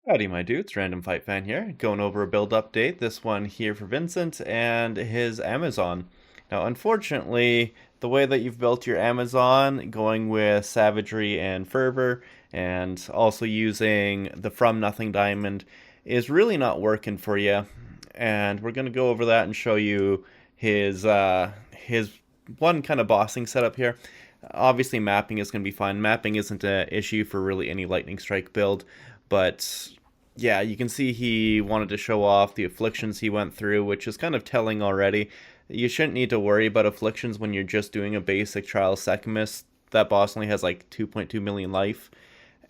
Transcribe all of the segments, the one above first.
Howdy, my dudes. Random Fight Fan here, going over a build update. This one here for Vincent and his Amazon. Now, unfortunately, the way that you've built your Amazon, going with Savagery and Fervor, and also using the From Nothing Diamond, is really not working for you. And we're going to go over that and show you his one kind of bossing setup here. Obviously, mapping is going to be fine. Mapping isn't an issue for really any Lightning Strike build, but yeah, you can see he wanted to show off the afflictions he went through, which is kind of telling already. You shouldn't need to worry about afflictions when you're just doing a basic Trial Secumus. That boss only has like 2.2 million life.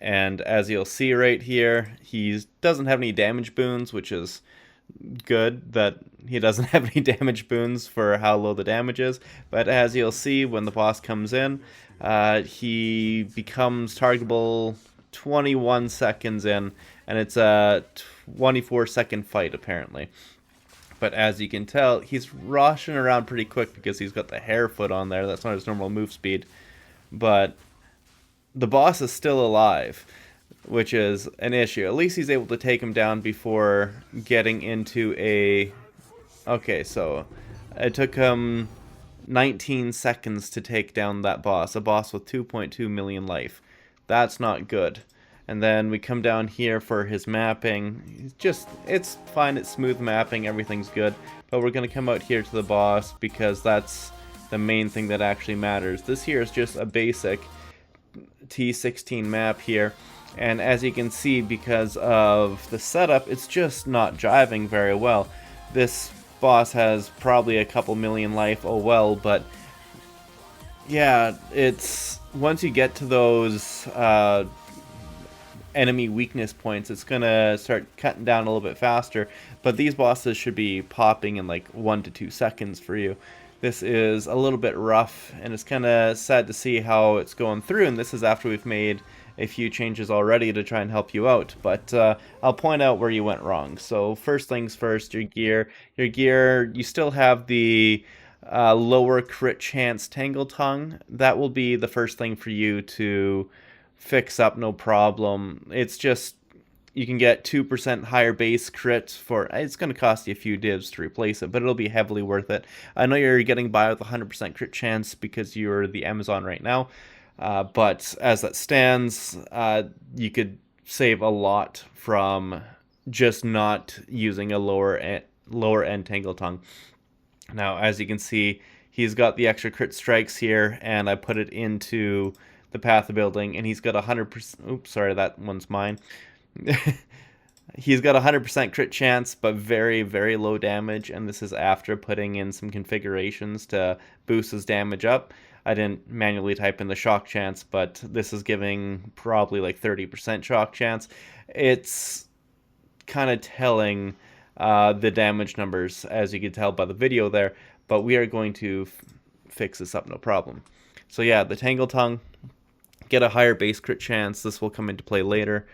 And as you'll see right here, he doesn't have any damage boons, which is good that he doesn't have any damage boons for how low the damage is. But as you'll see, when the boss comes in, he becomes targetable 21 seconds in, and it's a 24-second fight apparently. But as you can tell, he's rushing around pretty quick because he's got the hare foot on there. That's not his normal move speed. But the boss is still alive, which is an issue. At least he's able to take him down before getting into a... Okay, so it took him 19 seconds to take down that boss, a boss with 2.2 million life. That's not good. And then we come down here for his mapping. It's fine, it's smooth mapping, everything's good. But we're going to come out here to the boss because that's the main thing that actually matters. This here is just a basic T16 map here. And as you can see, because of the setup, it's just not jiving very well. This boss has probably a couple million life, oh well, but yeah, it's once you get to those enemy weakness points, it's gonna start cutting down a little bit faster, but these bosses should be popping in like 1 to 2 seconds for you. This is a little bit rough, and it's kind of sad to see how it's going through, and this is after we've made a few changes already to try and help you out, but I'll point out where you went wrong. So first things first, your gear, you still have the lower crit chance Tangle Tongue. That will be the first thing for you to fix up, no problem. It's just you can get 2% higher base crit for, it's going to cost you a few divs to replace it, but it'll be heavily worth it. I know you're getting by with 100% crit chance because you're the Amazon right now, but as that stands, you could save a lot from just not using a lower end Tangle Tongue. Now, as you can see, he's got the extra crit strikes here, and I put it into the path of building, and he's got 100%. Oops, sorry, that one's mine. He's got 100% crit chance, but very, very low damage, and this is after putting in some configurations to boost his damage up. I didn't manually type in the shock chance, but this is giving probably like 30% shock chance. It's kind of telling the damage numbers, as you can tell by the video there, but we are going to fix this up, no problem. So yeah, the Tangle Tongue, get a higher base crit chance. This will come into play later.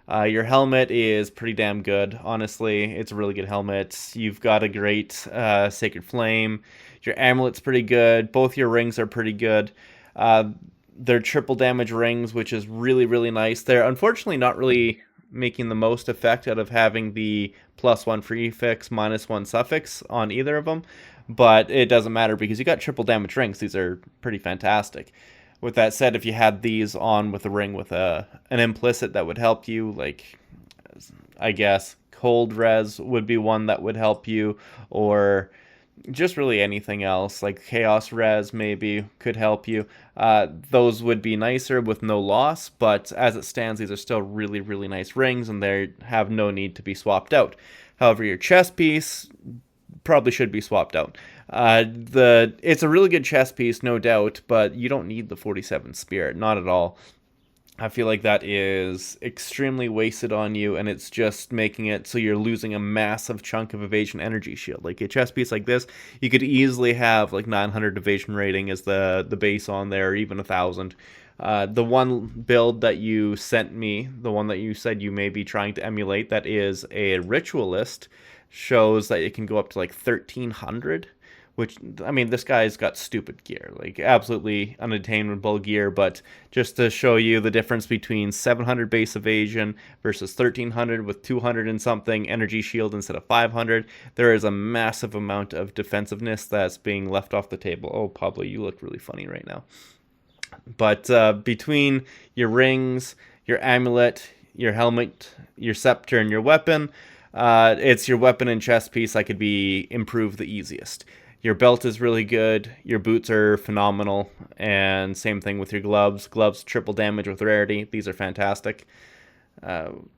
Your helmet is pretty damn good, honestly. It's a really good helmet. You've got a great Sacred Flame. Your amulet's pretty good. Both your rings are pretty good. They're triple damage rings, which is really, really nice. They're unfortunately not really making the most effect out of having the +1 prefix, -1 suffix on either of them, but it doesn't matter because you got triple damage rings. These are pretty fantastic. With that said, if you had these on with a ring with an implicit that would help you, like, I guess Cold Res would be one that would help you, or just really anything else, like Chaos Res maybe could help you. Those would be nicer with no loss, but as it stands, these are still really, really nice rings, and they have no need to be swapped out. However, your chest piece probably should be swapped out. It's a really good chess piece, no doubt, but you don't need the 47 Spirit, not at all. I feel like that is extremely wasted on you, and it's just making it so you're losing a massive chunk of evasion energy shield. Like a chess piece like this, you could easily have like 900 evasion rating as the base on there, or even 1,000. The one build that you sent me, the one that you said you may be trying to emulate, that is a ritualist, shows that it can go up to like 1,300, which, I mean, this guy's got stupid gear, like absolutely unattainable gear, but just to show you the difference between 700 base evasion versus 1300 with 200 and something energy shield instead of 500, there is a massive amount of defensiveness that's being left off the table. Oh, Pablo, you look really funny right now. But between your rings, your amulet, your helmet, your scepter, and your weapon, it's your weapon and chest piece that could be improved the easiest. Your belt is really good. Your boots are phenomenal. And same thing with your gloves. Gloves triple damage with rarity. These are fantastic.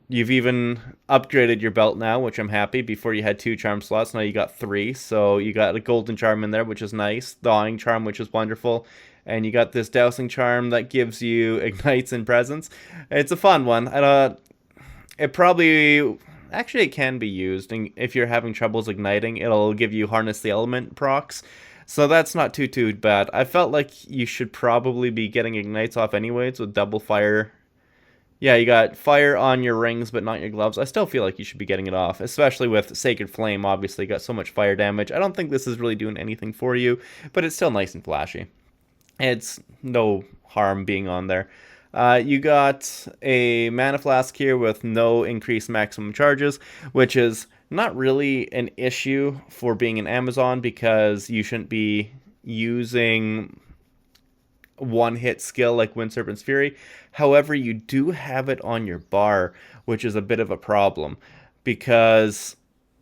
You've even upgraded your belt now, which I'm happy. Before you had 2 charm slots, now you got 3. So you got a golden charm in there, which is nice. Thawing charm, which is wonderful. And you got this dousing charm that gives you ignites and presence. It's a fun one. It probably... Actually, it can be used. And if you're having troubles igniting, it'll give you harness the element procs. So that's not too bad. I felt like you should probably be getting ignites off anyways with double fire. Yeah, you got fire on your rings, but not your gloves. I still feel like you should be getting it off, especially with Sacred Flame, obviously. Got so much fire damage. I don't think this is really doing anything for you, but it's still nice and flashy. It's no harm being on there. You got a mana flask here with no increased maximum charges, which is not really an issue for being an Amazon because you shouldn't be using one-hit skill like Wind Serpent's Fury. However, you do have it on your bar, which is a bit of a problem because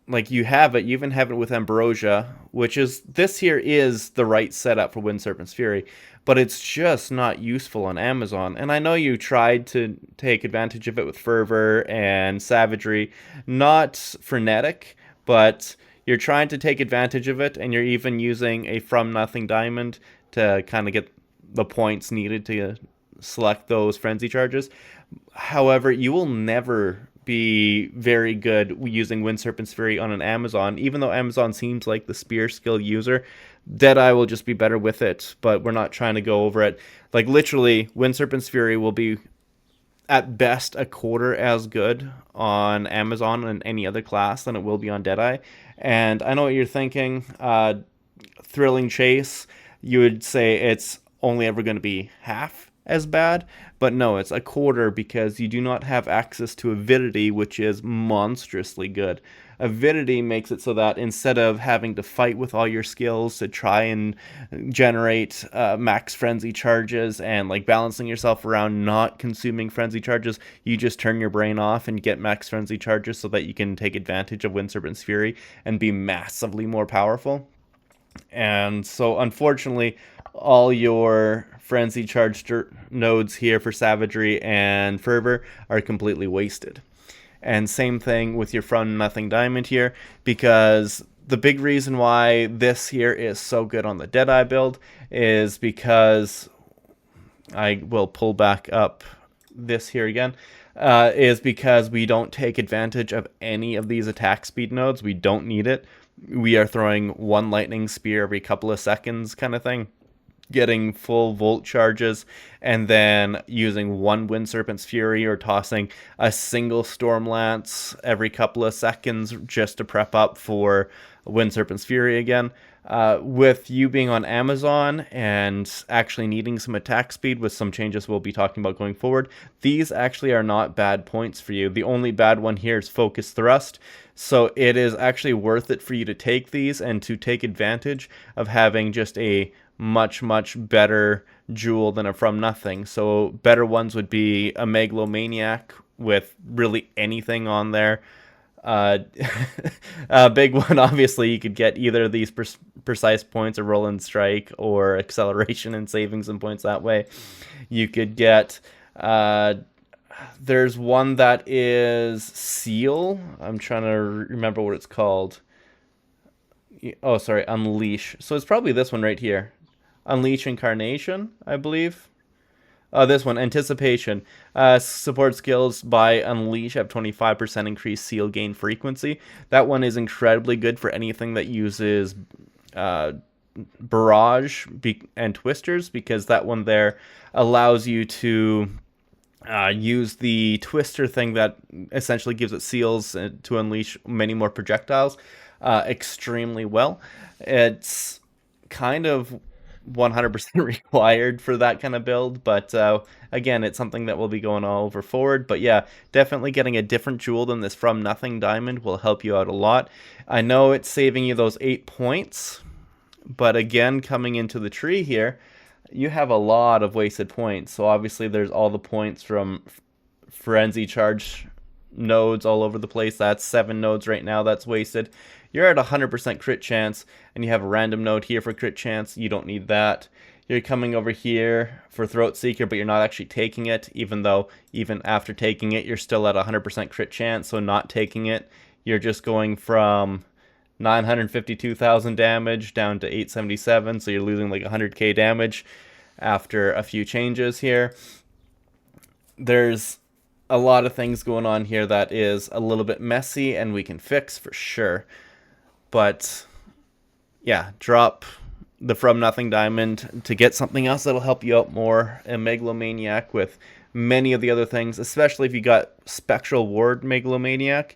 like you even have it with Ambrosia, which is, this here is the right setup for Wind Serpent's Fury, but it's just not useful on Amazon. And I know you tried to take advantage of it with Fervor and Savagery, not Frenetic, but you're trying to take advantage of it, and you're even using a From Nothing Diamond to kind of get the points needed to select those frenzy charges. However, you will never be very good using Wind Serpent's Fury on an Amazon, even though Amazon seems like the spear skill user. Deadeye will just be better with it, but we're not trying to go over it. Like literally, Wind Serpent's Fury will be at best a quarter as good on Amazon and any other class than it will be on Deadeye. And I know what you're thinking. Thrilling Chase, you would say it's only ever going to be half as bad, but no, it's a quarter because you do not have access to Avidity, which is monstrously good. Avidity makes it so that instead of having to fight with all your skills to try and generate max frenzy charges and like balancing yourself around not consuming frenzy charges, you just turn your brain off and get max frenzy charges so that you can take advantage of Wind Serpent's Fury and be massively more powerful. And so unfortunately, all your frenzy charged nodes here for Savagery and Fervor are completely wasted. And same thing with your From Nothing Diamond here, because the big reason why this here is so good on the Deadeye build is because, I will pull back up this here again, is because we don't take advantage of any of these attack speed nodes. We don't need it. We are throwing 1 lightning spear every couple of seconds kind of thing, getting full volt charges, and then using 1 Wind Serpent's Fury or tossing a single Storm Lance every couple of seconds just to prep up for Wind Serpent's Fury again. With you being on Amazon and actually needing some attack speed with some changes we'll be talking about going forward, these actually are not bad points for you. The only bad one here is Focus Thrust, so it is actually worth it for you to take these and to take advantage of having just a much better jewel than a From Nothing. So better ones would be a Megalomaniac with really anything on there. A big one, obviously, you could get either of these precise points or roll and strike or acceleration and saving some points that way. You could get there's one that is Seal. I'm trying to remember what it's called. Oh, sorry, Unleash. So it's probably this one right here. Unleash Incarnation, I believe. This one, Anticipation. Support skills by Unleash have 25% increased seal gain frequency. That one is incredibly good for anything that uses Barrage and Twisters, because that one there allows you to use the Twister thing that essentially gives it seals to unleash many more projectiles extremely well. It's kind of 100% required for that kind of build, but again, it's something that will be going all over forward. But yeah, definitely getting a different jewel than this From Nothing diamond will help you out a lot. I know it's saving you those 8 points, but again, coming into the tree here, you have a lot of wasted points. So obviously there's all the points from frenzy charge nodes all over the place. That's 7 nodes right now that's wasted. You're at 100% crit chance, and you have a random node here for crit chance. You don't need that. You're coming over here for Throat Seeker, but you're not actually taking it, even though even after taking it, you're still at 100% crit chance, so not taking it, you're just going from 952,000 damage down to 877, so you're losing like 100k damage after a few changes here. There's a lot of things going on here that is a little bit messy, and we can fix for sure. But yeah, drop the From Nothing diamond to get something else that'll help you out more. A Megalomaniac with many of the other things, especially if you got Spectral Ward Megalomaniac,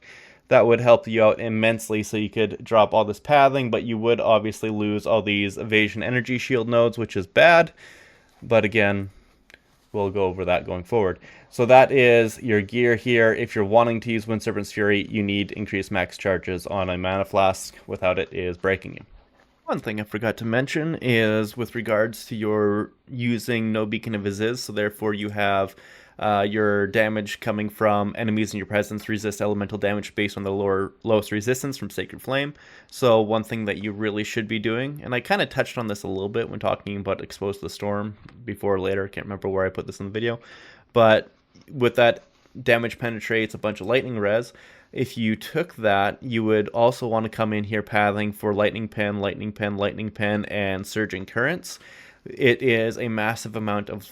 that would help you out immensely. So you could drop all this pathing, but you would obviously lose all these evasion energy shield nodes, which is bad. But again, we'll go over that going forward. So that is your gear here. If you're wanting to use Wind Serpent's Fury, you need increased max charges on a mana flask. Without it, is breaking you. One thing I forgot to mention is with regards to your using no Beacon of Aziz, so therefore you have your damage coming from enemies in your presence resist elemental damage based on the lowest resistance from Sacred Flame. So one thing that you really should be doing, and I kind of touched on this a little bit when talking about Exposed to the Storm before or later, I can't remember where I put this in the video, but with that damage penetrates a bunch of lightning res. If you took that, you would also want to come in here pathing for Lightning Pen, Lightning Pen, Lightning Pen, and Surging Currents. It is a massive amount of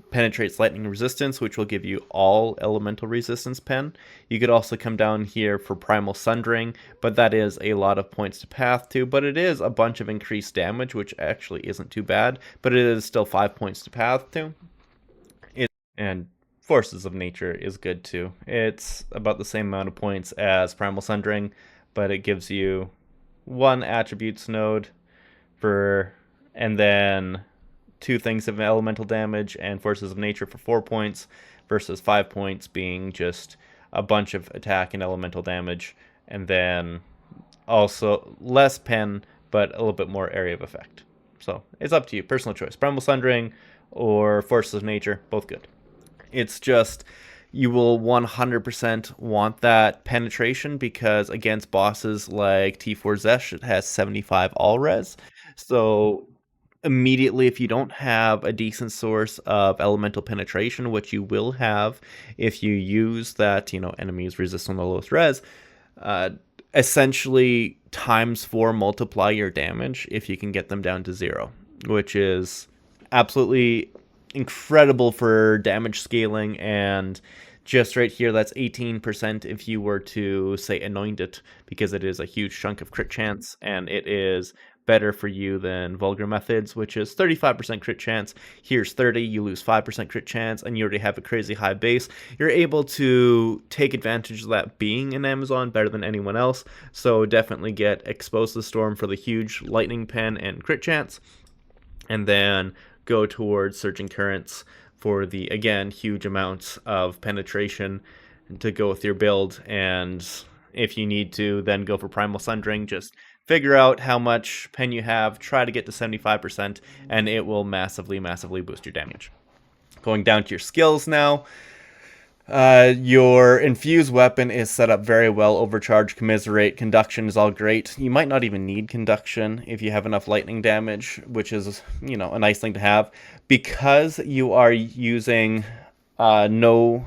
penetrates lightning resistance, which will give you all elemental resistance pen. You could also come down here for Primal Sundering, but that is a lot of points to path to, but it is a bunch of increased damage, which actually isn't too bad, but it is still 5 points to path to. And Forces of Nature is good too. It's about the same amount of points as Primal Sundering, but it gives you 1 attributes node for, and then 2 things of elemental damage and Forces of Nature for 4 points versus 5 points being just a bunch of attack and elemental damage, and then also less pen but a little bit more area of effect. So it's up to you, personal choice. Primal Sundering or Forces of Nature, both good. It's just you will 100% want that penetration because against bosses like T4 Zesh, it has 75 all res. So immediately, if you don't have a decent source of elemental penetration, which you will have if you use that, enemies resist on the lowest res, essentially ×4 multiply your damage if you can get them down to 0, which is absolutely incredible for damage scaling. And just right here, that's 18% if you were to, say, anoint it, because it is a huge chunk of crit chance, and it is better for you than Vulgar Methods, which is 35% crit chance. Here's 30, you lose 5% crit chance, and you already have a crazy high base. You're able to take advantage of that being in Amazon better than anyone else, so definitely get Exposed to the Storm for the huge Lightning Pen and crit chance, and then go towards Surging Currents for the, again, huge amounts of penetration to go with your build. And if you need to, then go for Primal Sundering. Just figure out how much pen you have, try to get to 75%, and it will massively, massively boost your damage. Going down to your skills now. Your infused weapon is set up very well. Overcharge, commiserate, conduction is all great. You might not even need conduction if you have enough lightning damage, which is, a nice thing to have. Because you are using no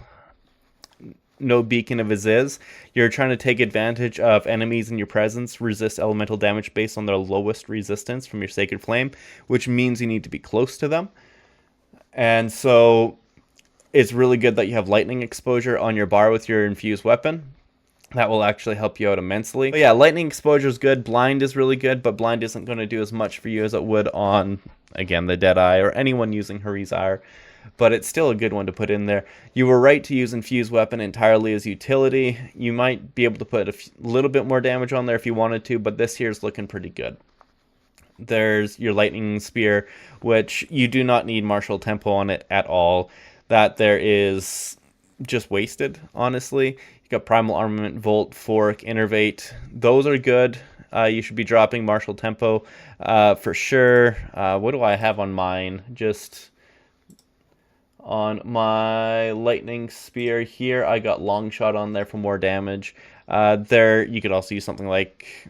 Beacon of Aziz, you're trying to take advantage of enemies in your presence resist elemental damage based on their lowest resistance from your Sacred Flame, which means you need to be close to them. And so it's really good that you have lightning exposure on your bar with your infused weapon. That will actually help you out immensely. But yeah, lightning exposure is good. Blind is really good, but blind isn't going to do as much for you as it would on, again, the Deadeye or anyone using Harizar. But it's still a good one to put in there. You were right to use infused weapon entirely as utility. You might be able to put a little bit more damage on there if you wanted to, but this here is looking pretty good. There's your lightning spear, which you do not need martial tempo on it at all. That there is just wasted, honestly. You got primal armament, volt, fork, innervate. Those are good. You should be dropping martial tempo for sure. What do I have on mine? Just on my lightning spear here, I got long shot on there for more damage. There, you could also use something like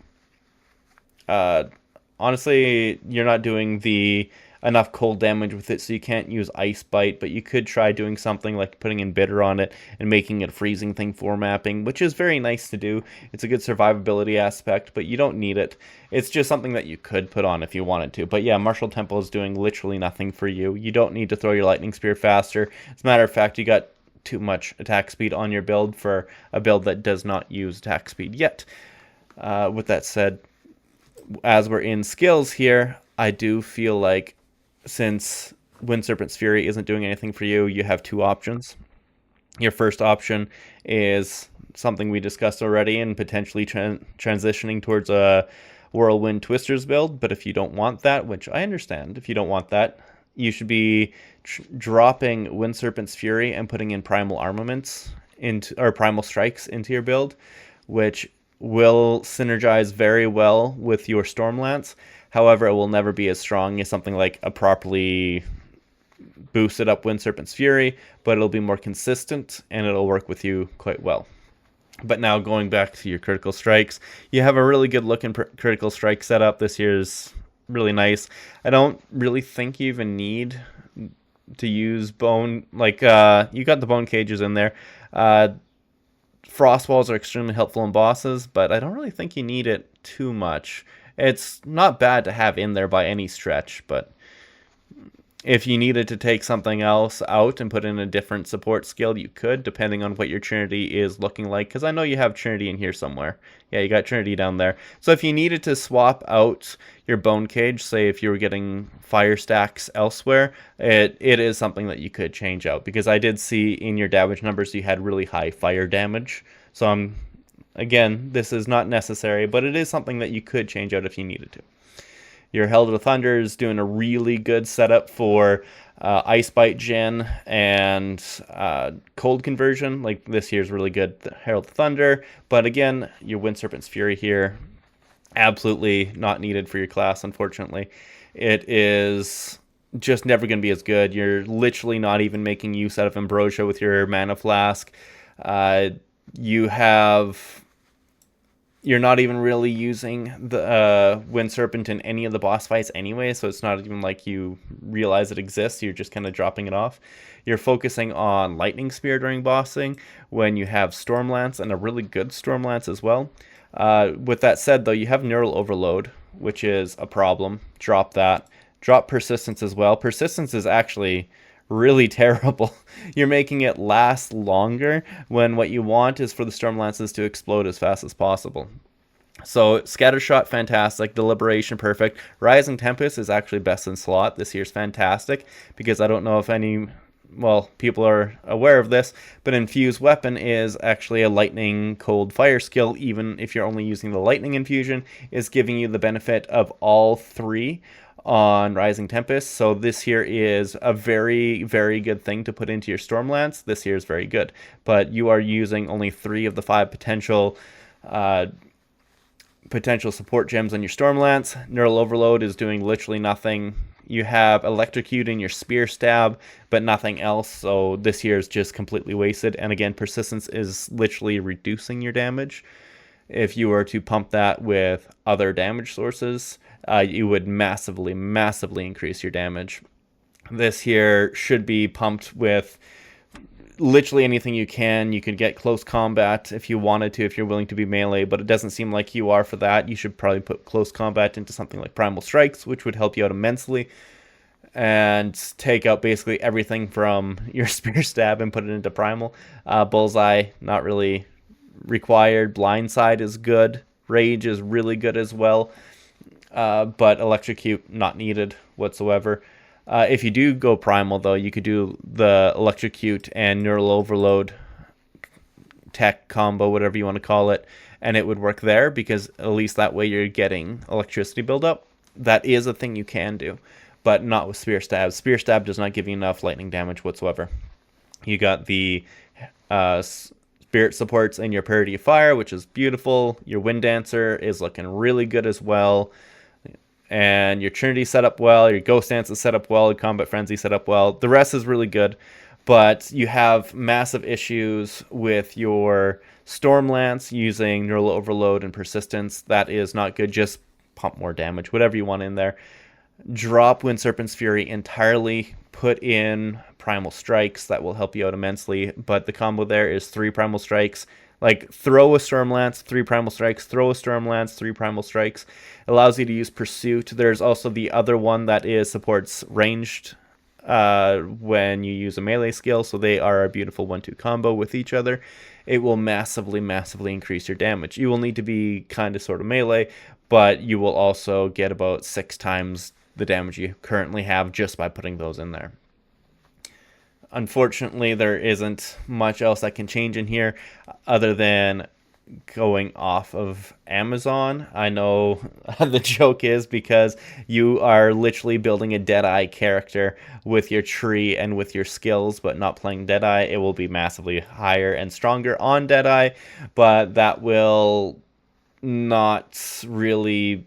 honestly, you're not doing the enough cold damage with it, so you can't use Ice Bite, but you could try doing something like putting in Bitter on it and making it a freezing thing for mapping, which is very nice to do. It's a good survivability aspect, but you don't need it. It's just something that you could put on if you wanted to. But yeah, Martial Tempo is doing literally nothing for you. You don't need to throw your Lightning Spear faster. As a matter of fact, you got too much attack speed on your build for a build that does not use attack speed yet. With that said, as we're in skills here, I do feel like since Wind Serpent's Fury isn't doing anything for you, you have two options. Your first option is something we discussed already and potentially transitioning towards a Whirlwind Twisters build, but if you don't want that, which I understand, if you don't want that, you should be dropping Wind Serpent's Fury and putting in Primal Armaments into, or Primal Strikes into your build, which will synergize very well with your Stormlance. However, it will never be as strong as something like a properly boosted up Wind Serpent's Fury, but it'll be more consistent and it'll work with you quite well. But now going back to your critical strikes, you have a really good looking critical strike setup. This year's really nice. I don't really think you even need to use bone, like you got the bone cages in there. Frost walls are extremely helpful in bosses, but I don't really think you need it too much. It's not bad to have in there by any stretch, but if you needed to take something else out and put in a different support skill, you could, depending on what your Trinity is looking like, because I know you have Trinity in here somewhere. Yeah, you got Trinity down there. So if you needed to swap out your Bone Cage, say if you were getting fire stacks elsewhere, it is something that you could change out, because I did see in your damage numbers you had really high fire damage. So again, this is not necessary, but it is something that you could change out if you needed to. Your Herald of Thunder is doing a really good setup for Ice Bite gen and cold conversion. Like this here is really good, the Herald of Thunder. But again, your Wind Serpent's Fury here, absolutely not needed for your class, unfortunately. It is just never going to be as good. You're literally not even making use out of Ambrosia with your Mana Flask. You're not even really using the Wind Serpent in any of the boss fights anyway, so it's not even like you realize it exists. You're just kind of dropping it off. You're focusing on Lightning Spear during bossing when you have Stormlance, and a really good Stormlance as well. With that said, though, you have Neural Overload, which is a problem. Drop that. Drop Persistence as well. Persistence is actually really terrible. You're making it last longer when what you want is for the Stormlances to explode as fast as possible. So Scattershot, fantastic. Deliberation, perfect. Rising Tempest is actually best in slot. This year's fantastic, because I don't know if any, well, people are aware of this, but Infused Weapon is actually a lightning cold fire skill. Even if you're only using the lightning infusion, is giving you the benefit of all three on Rising Tempest. So this here is a very, very good thing to put into your Stormlance. This here is very good, but you are using only 3 of the 5 potential support gems on your Stormlance. Neural Overload is doing literally nothing. You have Electrocute in your Spear Stab, but nothing else, so this here is just completely wasted. And again, Persistence is literally reducing your damage. If you were to pump that with other damage sources, you would massively, massively increase your damage. This here should be pumped with literally anything you can. You could get close combat if you wanted to, if you're willing to be melee, but it doesn't seem like you are for that. You should probably put close combat into something like Primal Strikes, which would help you out immensely, and take out basically everything from your Spear Stab and put it into Primal. Bullseye, not really required. Blindside is good. Rage is really good as well. But Electrocute, not needed whatsoever. If you do go Primal, though, you could do the Electrocute and Neural Overload tech combo, whatever you want to call it, and it would work there, because at least that way you're getting electricity buildup. that is a thing you can do, but not with Spear Stab. Spear Stab does not give you enough lightning damage whatsoever. You got the Spirit supports in your Parody of Fire, which is beautiful. Your Wind Dancer is looking really good as well. And your Trinity set up well, your Ghost Dance is set up well, your Combat Frenzy set up well. The rest is really good, but you have massive issues with your Stormlance using Neural Overload and Persistence. That is not good. Just pump more damage, whatever you want in there. Drop Wind Serpent's Fury entirely. Put in Primal Strikes. That will help you out immensely. But the combo there is 3 Primal Strikes. Like, throw a Stormlance, 3 Primal Strikes. Throw a Stormlance, 3 Primal Strikes. Allows you to use Pursuit. There's also the other one that supports ranged when you use a melee skill. So they are a beautiful 1-2 combo with each other. It will massively, massively increase your damage. You will need to be kind of sort of melee, but you will also get about 6 times the damage you currently have just by putting those in there. Unfortunately, there isn't much else that can change in here other than going off of Amazon. I know the joke is because you are literally building a Deadeye character with your tree and with your skills, but not playing Deadeye. It will be massively higher and stronger on Deadeye, but that will not really...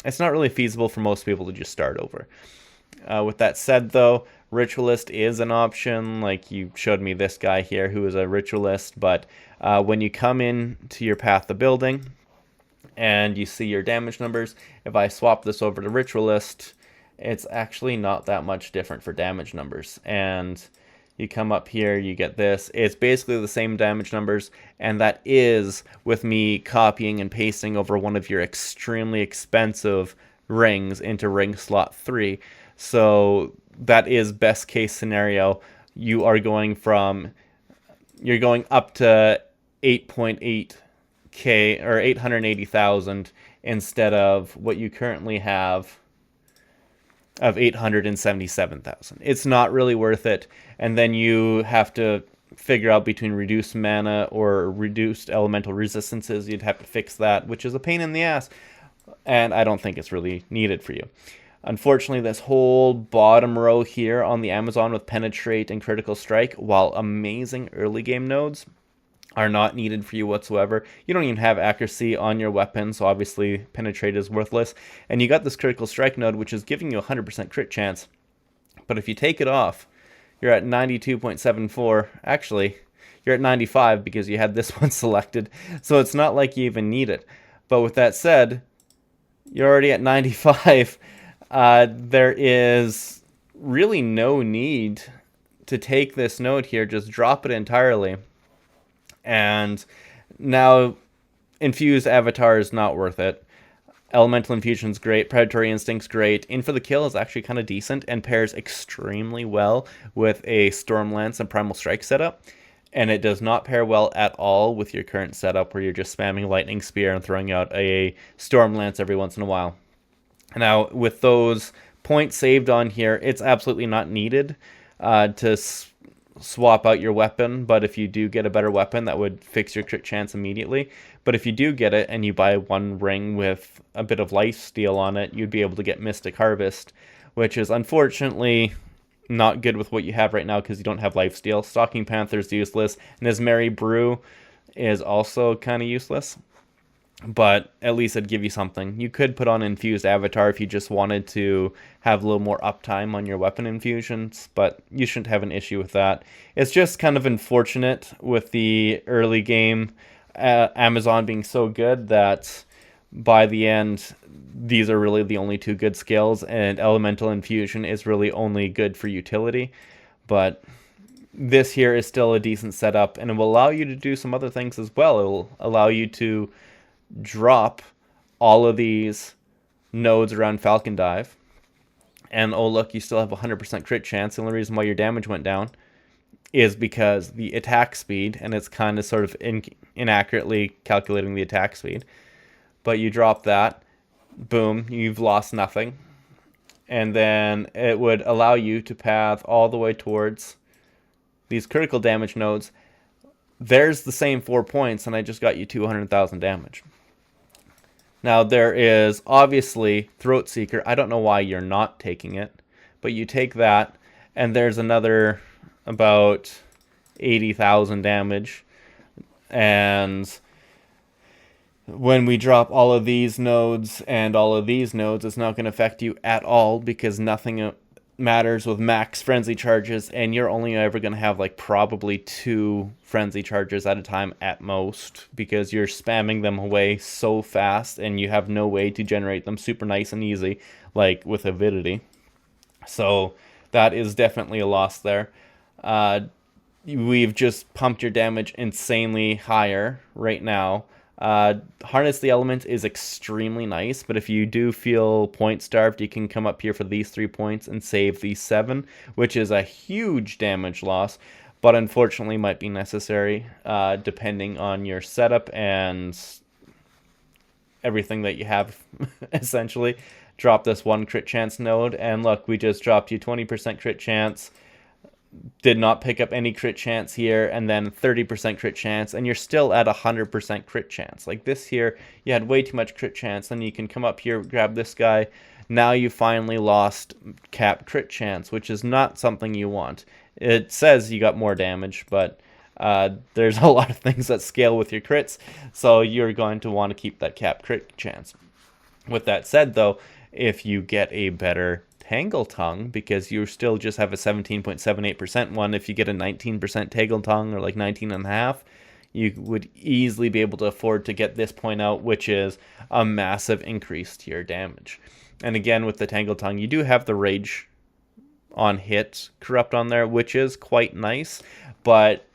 It's not really feasible for most people to just start over. With that said, though, Ritualist is an option. Like, you showed me this guy here who is a Ritualist, but when you come in to your path of building and you see your damage numbers, if I swap this over to Ritualist, it's actually not that much different for damage numbers. And you come up here, you get this. It's basically the same damage numbers, and that is with me copying and pasting over one of your extremely expensive rings into ring slot 3. So that is best case scenario. You're going up to 8.8k or 880,000 instead of what you currently have of 877,000. It's not really worth it. And then you have to figure out between reduced mana or reduced elemental resistances. You'd have to fix that, which is a pain in the ass. And I don't think it's really needed for you. Unfortunately, this whole bottom row here on the Amazon with Penetrate and Critical Strike, while amazing early game nodes, are not needed for you whatsoever. You don't even have accuracy on your weapon, so obviously Penetrate is worthless. And you got this Critical Strike node, which is giving you a 100% crit chance. But if you take it off, you're at 92.74. Actually, you're at 95 because you had this one selected. So it's not like you even need it. But with that said, you're already at 95. There is really no need to take this node here. Just drop it entirely. And now Infused Avatar is not worth it. Elemental Infusion's great. Predatory Instinct's great. In for the Kill is actually kind of decent and pairs extremely well with a Stormlance and Primal Strike setup. And it does not pair well at all with your current setup where you're just spamming Lightning Spear and throwing out a Stormlance every once in a while. Now, with those points saved on here, it's absolutely not needed to swap out your weapon, but if you do get a better weapon, that would fix your crit chance immediately. But if you do get it and you buy one ring with a bit of lifesteal on it, you'd be able to get Mystic Harvest, which is unfortunately not good with what you have right now because you don't have lifesteal. Stalking Panther's useless, and his Merry Brew is also kind of useless. But at least it'd give you something. You could put on Infused Avatar if you just wanted to have a little more uptime on your weapon infusions, but you shouldn't have an issue with that. It's just kind of unfortunate with the early game Amazon being so good that by the end, these are really the only 2 good skills, and Elemental Infusion is really only good for utility. But this here is still a decent setup, and it will allow you to do some other things as well. It will allow you to drop all of these nodes around Falcon Dive, and oh look, you still have 100% crit chance. The only reason why your damage went down is because the attack speed, and it's kind of sort of inaccurately calculating the attack speed, but you drop that, boom, you've lost nothing. And then it would allow you to path all the way towards these critical damage nodes. There's the same 4 points, and I just got you 200,000 damage. Now there is obviously Throat Seeker. I don't know why you're not taking it, but you take that, and there's another about 80,000 damage. And when we drop all of these nodes and all of these nodes, it's not going to affect you at all because nothing matters with max frenzy charges, and you're only ever going to have like probably 2 frenzy charges at a time at most because you're spamming them away so fast and you have no way to generate them super nice and easy like with avidity. So that is definitely a loss there. We've just pumped your damage insanely higher right now. Harness the Element is extremely nice, but if you do feel point starved, you can come up here for these 3 points and save these 7, which is a huge damage loss, but unfortunately might be necessary depending on your setup and everything that you have. Essentially drop this 1 crit chance node, and look, we just dropped you 20% crit chance, did not pick up any crit chance here, and then 30% crit chance, and you're still at 100% crit chance. Like this here, you had way too much crit chance, then you can come up here, grab this guy. Now you finally lost cap crit chance, which is not something you want. It says you got more damage, but there's a lot of things that scale with your crits, so you're going to want to keep that cap crit chance. With that said, though, if you get a better Tangle Tongue, because you still just have a 17.78% one, if you get a 19% Tangle Tongue or like 19.5, you would easily be able to afford to get this point out, which is a massive increase to your damage. And again, with the Tangle Tongue, you do have the Rage on hit corrupt on there, which is quite nice, but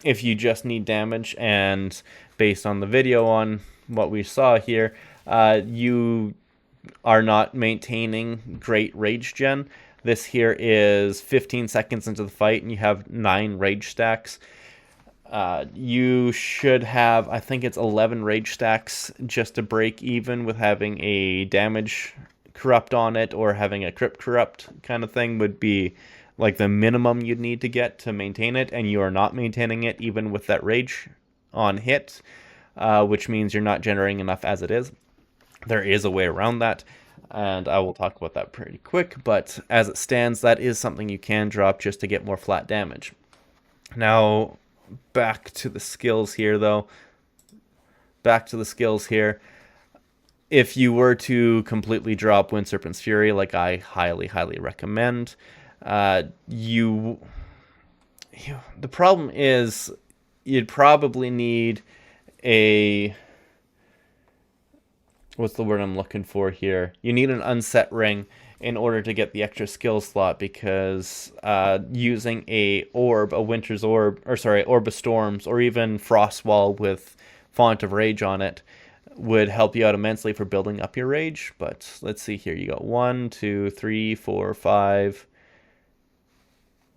if you just need damage, and based on the video on what we saw here, you are not maintaining great rage gen. This here is 15 seconds into the fight and you have 9 rage stacks. You should have, I think it's 11 rage stacks just to break even with having a damage corrupt on it, or having a crypt corrupt kind of thing would be like the minimum you'd need to get to maintain it, and you are not maintaining it even with that rage on hit, which means you're not generating enough as it is. There is a way around that, and I will talk about that pretty quick, but as it stands, that is something you can drop just to get more flat damage. Now, back to the skills here, though. Back to the skills here. If you were to completely drop Wind Serpent's Fury, like I highly, highly recommend, the problem is you'd probably need a... what's the word I'm looking for here? You need an unset ring in order to get the extra skill slot, because using a Winter's Orb, or sorry, Orb of Storms, or even Frost Wall with Font of Rage on it would help you out immensely for building up your rage. But let's see here. You got 1, 2, 3, 4, 5,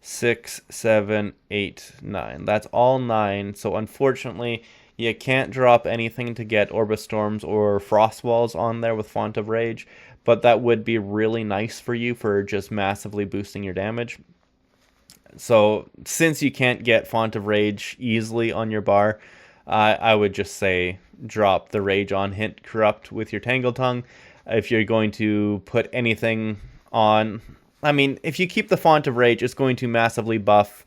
6, 7, 8, 9. That's all 9. So unfortunately, you can't drop anything to get Orb of Storms or Frost Walls on there with Font of Rage, but that would be really nice for you for just massively boosting your damage. So since you can't get Font of Rage easily on your bar, I would just say drop the Rage on hit corrupt with your Tangle Tongue. If you're going to put anything on, I mean, if you keep the Font of Rage, it's going to massively buff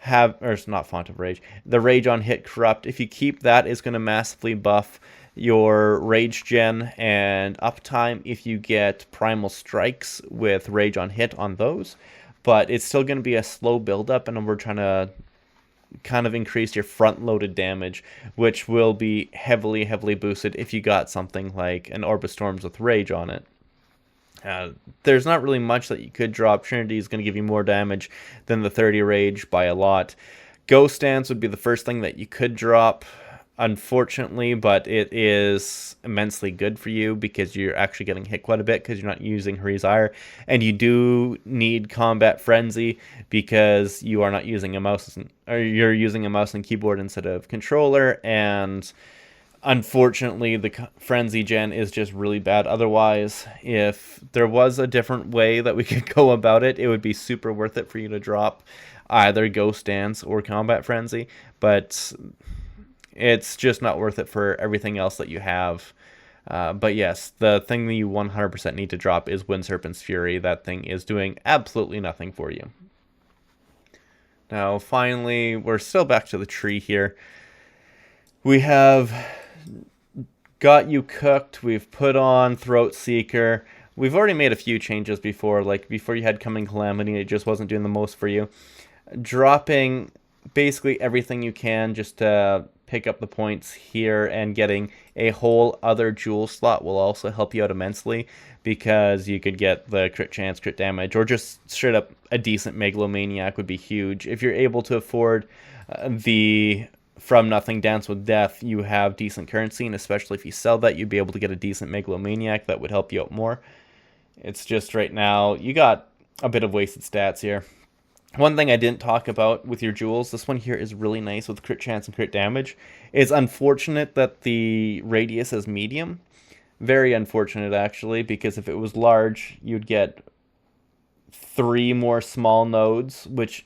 or it's not Font of Rage, the Rage on hit corrupt. If you keep that, it's going to massively buff your rage gen and uptime if you get primal strikes with Rage on hit on those, but it's still going to be a slow build up, and we're trying to kind of increase your front loaded damage, which will be heavily boosted if you got something like an Orb of Storms with Rage on it. There's not really much that you could drop. Trinity is going to give you more damage than the 30 Rage by a lot. Ghost Dance would be the first thing that you could drop, unfortunately, but it is immensely good for you because you're actually getting hit quite a bit because you're not using Hari's Ire, and you do need Combat Frenzy because you are not using a mouse, or you're using a mouse and keyboard instead of controller, and unfortunately the Frenzy gen is just really bad. Otherwise, if there was a different way that we could go about it, it would be super worth it for you to drop either Ghost Dance or Combat Frenzy, but it's just not worth it for everything else that you have. But yes, the thing that you 100% need to drop is Wind Serpent's Fury. That thing is doing absolutely nothing for you. Now, finally, we're still back to the tree here. We have got you cooked. We've put on Throat Seeker. We've already made a few changes before. Like, before you had Coming Calamity, it just wasn't doing the most for you. Dropping basically everything you can just to pick up the points here, and getting a whole other jewel slot will also help you out immensely, because you could get the crit chance, crit damage, or just straight up a decent Megalomaniac would be huge. If you're able to afford the From Nothing Dance with Death, you have decent currency, and especially if you sell that, you'd be able to get a decent Megalomaniac that would help you out more. It's just right now, you got a bit of wasted stats here. One thing I didn't talk about with your jewels, this one here is really nice with crit chance and crit damage. It's unfortunate that the radius is medium. Very unfortunate, actually, because if it was large, you'd get 3 more small nodes, which,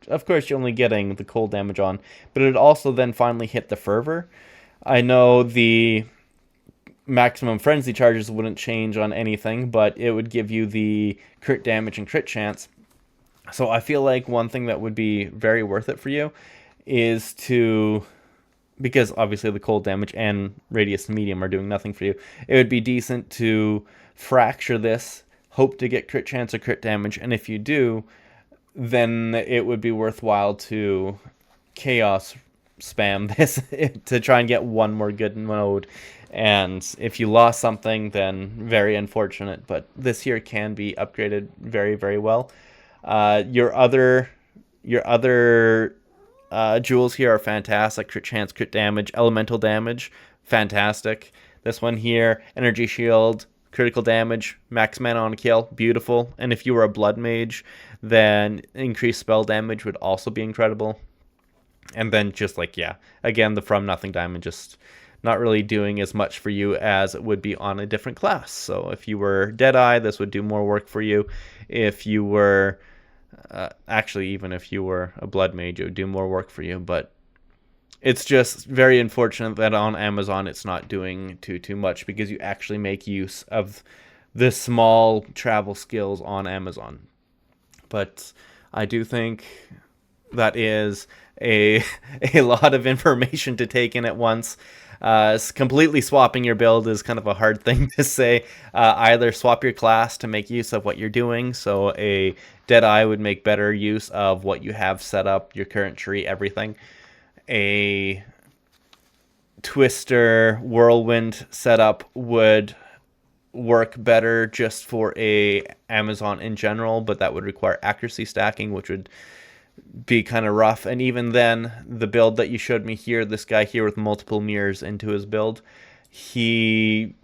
of course, you're only getting the cold damage on, but it would also then finally hit the fervor. I know the maximum frenzy charges wouldn't change on anything, but it would give you the crit damage and crit chance. So I feel like one thing that would be very worth it for you is to, because obviously the cold damage and radius and medium are doing nothing for you, it would be decent to fracture this, hope to get crit chance or crit damage, and if you do, then it would be worthwhile to chaos spam this to try and get one more good node. And if you lost something, then very unfortunate, but this here can be upgraded very, very well. Your other jewels here are fantastic. Crit chance, crit damage, elemental damage, fantastic. This one here, energy shield, critical damage, max mana on a kill, beautiful. And if you were a blood mage, then increased spell damage would also be incredible. And then just like, yeah, again, the From Nothing diamond just not really doing as much for you as it would be on a different class. So if you were Deadeye, this would do more work for you. If you were actually, even if you were a blood mage, it would do more work for you. But it's just very unfortunate that on Amazon it's not doing too much, because you actually make use of the small travel skills on Amazon. But I do think that is a lot of information to take in at once. Completely swapping your build is kind of a hard thing to say. Either swap your class to make use of what you're doing, so a Deadeye would make better use of what you have set up, your current tree, everything. A Twister Whirlwind setup would work better just for a Amazon in general, but that would require accuracy stacking, which would be kind of rough. And even then, the build that you showed me here, this guy here with multiple mirrors into his build, he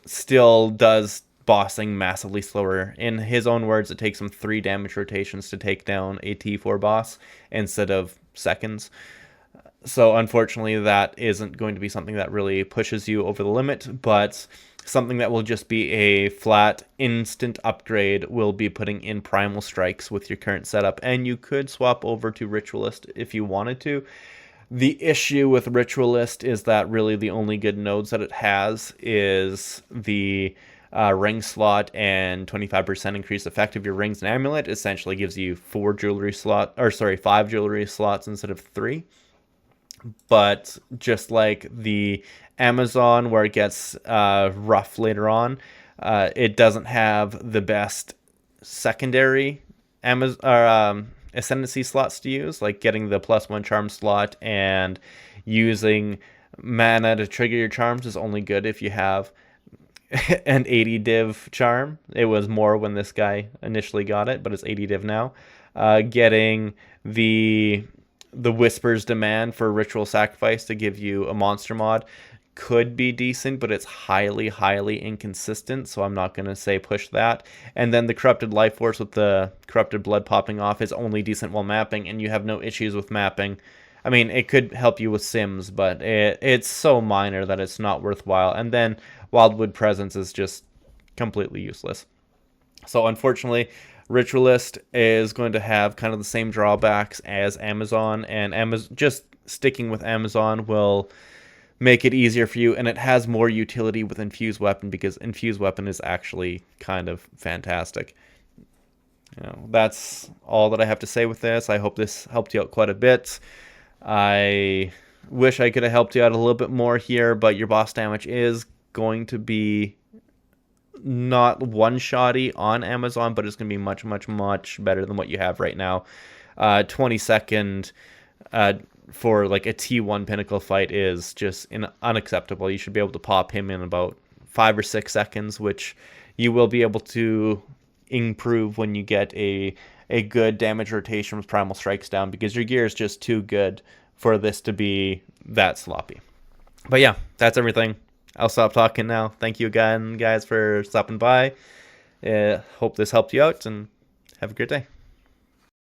still does bossing massively slower. In his own words, it takes him 3 damage rotations to take down a T4 boss instead of seconds. So unfortunately, that isn't going to be something that really pushes you over the limit, but something that will just be a flat instant upgrade will be putting in Primal Strikes with your current setup, and you could swap over to Ritualist if you wanted to. The issue with Ritualist is that really the only good nodes that it has is the ring slot and 25% increased effect of your rings and amulet. Essentially gives you 5 jewelry slots instead of 3. But just like the Amazon, where it gets rough later on, it doesn't have the best secondary ascendancy slots to use, like getting the +1 charm slot and using mana to trigger your charms is only good if you have an 80 div charm. It was more when this guy initially got it, but it's 80 div now. Getting the Whisper's Demand for Ritual Sacrifice to give you a monster mod could be decent, but it's highly inconsistent, so I'm not going to say push that. And then the Corrupted Life Force with the Corrupted Blood popping off is only decent while mapping, and you have no issues with mapping. I mean, it could help you with Sims, but it's so minor that it's not worthwhile. And then Wildwood Presence is just completely useless. So unfortunately, Ritualist is going to have kind of the same drawbacks as Amazon, and just sticking with Amazon will make it easier for you, and it has more utility with Infused Weapon because Infused Weapon is actually kind of fantastic. That's all that I have to say with this. I hope this helped you out quite a bit. I wish I could have helped you out a little bit more here, but your boss damage is going to be not one-shotty on Amazon, but it's going to be much, much, much better than what you have right now. 20-second for like a T1 Pinnacle fight is just unacceptable. You should be able to pop him in about 5 or 6 seconds, which you will be able to improve when you get a good damage rotation with Primal Strikes down, because your gear is just too good for this to be that sloppy. But yeah, that's everything. I'll stop talking now. Thank you again, guys, for stopping by. Hope this helped you out, and have a great day.